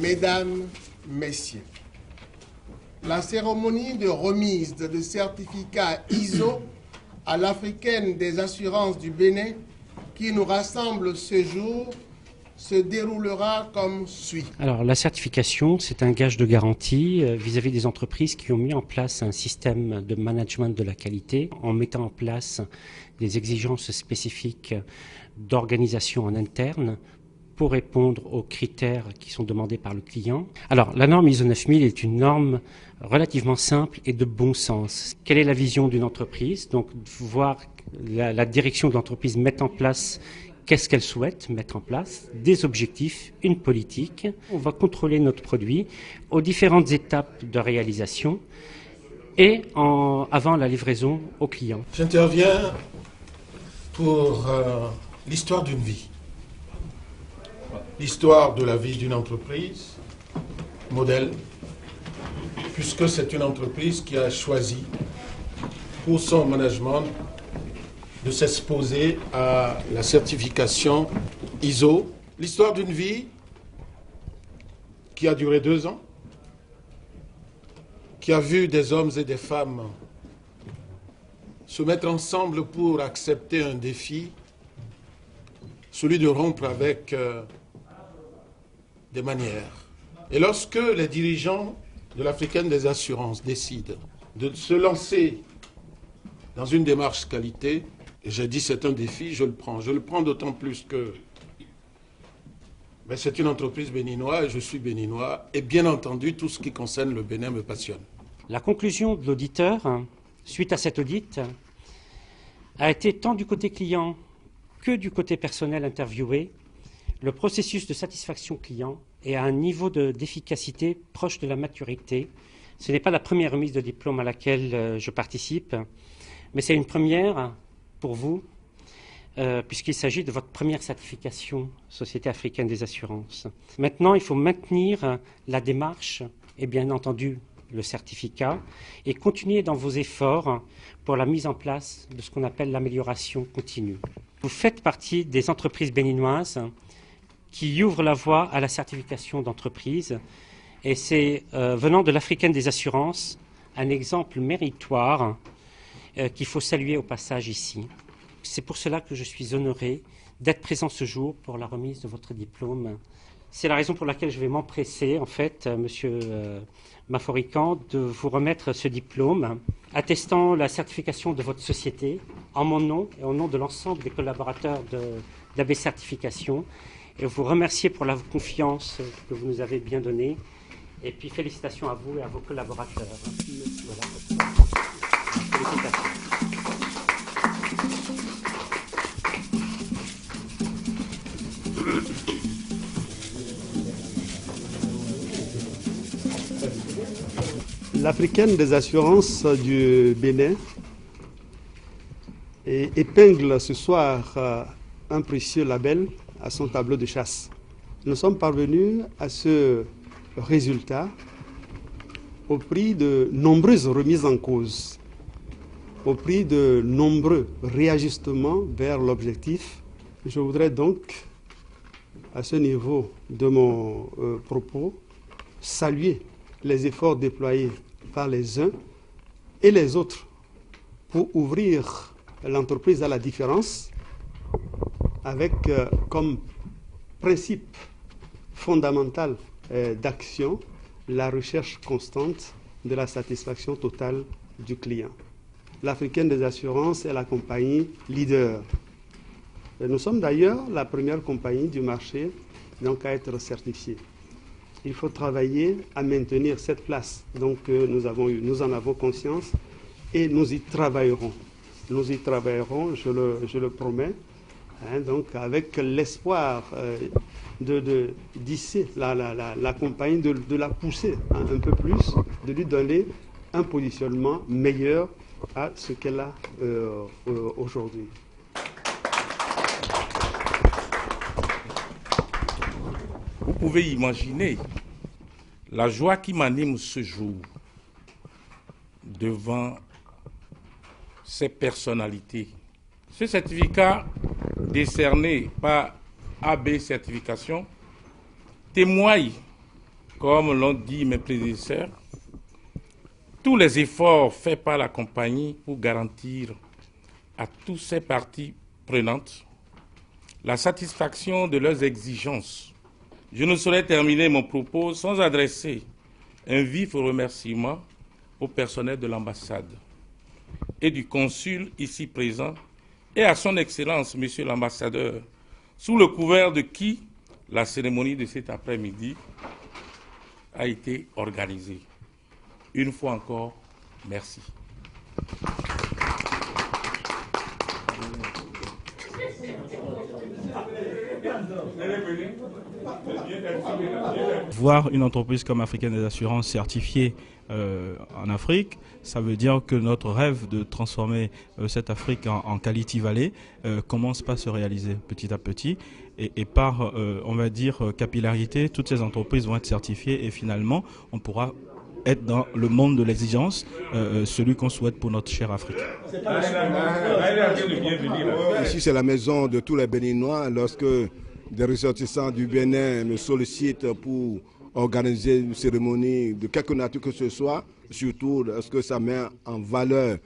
Mesdames, Messieurs, la cérémonie de remise de certificat ISO à l'Africaine des assurances du Bénin qui nous rassemble ce jour se déroulera comme suit. Alors la certification, c'est un gage de garantie vis-à-vis des entreprises qui ont mis en place un système de management de la qualité en mettant en place des exigences spécifiques d'organisation en interne pour répondre aux critères qui sont demandés par le client. Alors, la norme ISO 9000 est une norme relativement simple et de bon sens. Quelle est la vision d'une entreprise? Donc, voir la direction de l'entreprise mettre en place qu'est-ce qu'elle souhaite mettre en place, des objectifs, une politique. On va contrôler notre produit aux différentes étapes de réalisation et avant la livraison au client. J'interviens pour l'histoire d'une vie. L'histoire de la vie d'une entreprise, modèle, puisque c'est une entreprise qui a choisi pour son management de s'exposer à la certification ISO. L'histoire d'une vie qui a duré 2 ans, qui a vu des hommes et des femmes se mettre ensemble pour accepter un défi, celui de rompre avec des manières. Et lorsque les dirigeants de l'Africaine des assurances décident de se lancer dans une démarche qualité, et j'ai dit c'est un défi, je le prends. Je le prends d'autant plus que c'est une entreprise béninoise, je suis béninois, et bien entendu, tout ce qui concerne le Bénin me passionne. La conclusion de l'auditeur, suite à cet audit, a été tant du côté client que du côté personnel interviewé. Le processus de satisfaction client est à un niveau d'efficacité proche de la maturité. Ce n'est pas la première remise de diplôme à laquelle je participe, mais c'est une première pour vous, puisqu'il s'agit de votre première certification Société africaine des assurances. Maintenant, il faut maintenir la démarche et bien entendu le certificat et continuer dans vos efforts pour la mise en place de ce qu'on appelle l'amélioration continue. Vous faites partie des entreprises béninoises qui ouvrent la voie à la certification d'entreprise et c'est venant de l'Africaine des assurances un exemple méritoire qu'il faut saluer au passage ici. C'est pour cela que je suis honoré d'être présent ce jour pour la remise de votre diplôme. C'est la raison pour laquelle je vais m'empresser, en fait, Monsieur Maforican, de vous remettre ce diplôme attestant la certification de votre société en mon nom et au nom de l'ensemble des collaborateurs d'AB Certification. Et vous remercier pour la confiance que vous nous avez bien donnée. Et puis félicitations à vous et à vos collaborateurs. Voilà. Félicitations. L'Africaine des assurances du Bénin épingle ce soir un précieux label à son tableau de chasse. Nous sommes parvenus à ce résultat au prix de nombreuses remises en cause, au prix de nombreux réajustements vers l'objectif. Je voudrais donc, à ce niveau de mon propos, saluer les efforts déployés par les uns et les autres pour ouvrir l'entreprise à la différence avec comme principe fondamental d'action la recherche constante de la satisfaction totale du client. L'Africaine des assurances est la compagnie leader. Et nous sommes d'ailleurs la première compagnie du marché donc à être certifiée. Il faut travailler à maintenir cette place. Donc nous en avons conscience et nous y travaillerons. Nous y travaillerons, je le promets, donc avec l'espoir de d'hisser la compagnie, de la pousser un peu plus, de lui donner un positionnement meilleur à ce qu'elle a aujourd'hui. pouvez imaginer la joie qui m'anime ce jour devant ces personnalités. Ce certificat décerné par AB Certification témoigne, comme l'ont dit mes prédécesseurs, tous les efforts faits par la compagnie pour garantir à toutes ces parties prenantes la satisfaction de leurs exigences. Je ne saurais terminer mon propos sans adresser un vif remerciement au personnel de l'ambassade et du consul ici présent et à son Excellence, Monsieur l'ambassadeur, sous le couvert de qui la cérémonie de cet après-midi a été organisée. Une fois encore, merci. Voir une entreprise comme Africaine des Assurances certifiée en Afrique, ça veut dire que notre rêve de transformer cette Afrique en Quality Valley commence par se réaliser petit à petit. Et par, on va dire, capillarité, toutes ces entreprises vont être certifiées et finalement, on pourra être dans le monde de l'exigence, celui qu'on souhaite pour notre chère Afrique. Ici, c'est la maison de tous les Béninois. Lorsque des ressortissants du Bénin me sollicitent pour organiser une cérémonie de quelque nature que ce soit, surtout lorsque ça met en valeur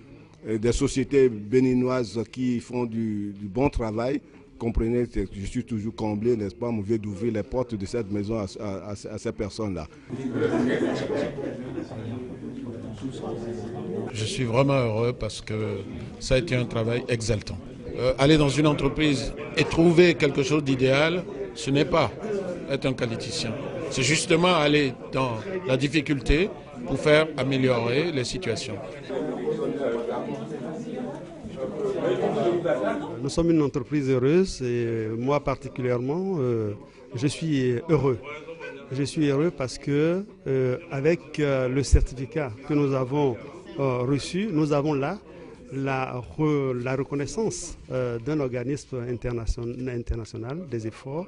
des sociétés béninoises qui font du bon travail, comprenez que je suis toujours comblé, n'est-ce pas, mon vieux, d'ouvrir les portes de cette maison à ces personnes-là. Je suis vraiment heureux parce que ça a été un travail exaltant. Aller dans une entreprise et trouver quelque chose d'idéal, ce n'est pas être un qualiticien. C'est justement aller dans la difficulté pour faire améliorer les situations. Nous sommes une entreprise heureuse et moi particulièrement, je suis heureux. Je suis heureux parce que avec le certificat que nous avons reçu, nous avons là la reconnaissance d'un organisme international des efforts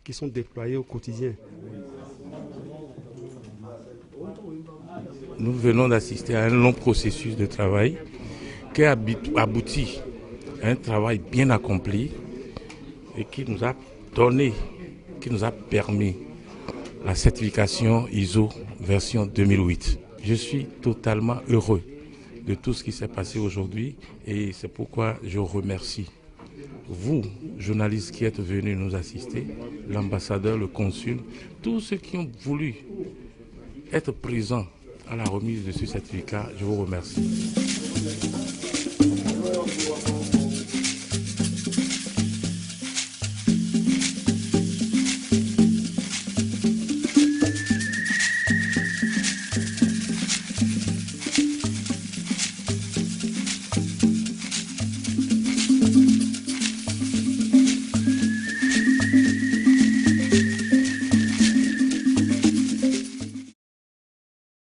qui sont déployés au quotidien. Nous venons d'assister à un long processus de travail qui a abouti à un travail bien accompli et qui nous a permis la certification ISO version 2008. Je suis totalement heureux de tout ce qui s'est passé aujourd'hui et c'est pourquoi je remercie vous, journalistes qui êtes venus nous assister, l'ambassadeur, le consul, tous ceux qui ont voulu être présents à la remise de ce certificat, je vous remercie.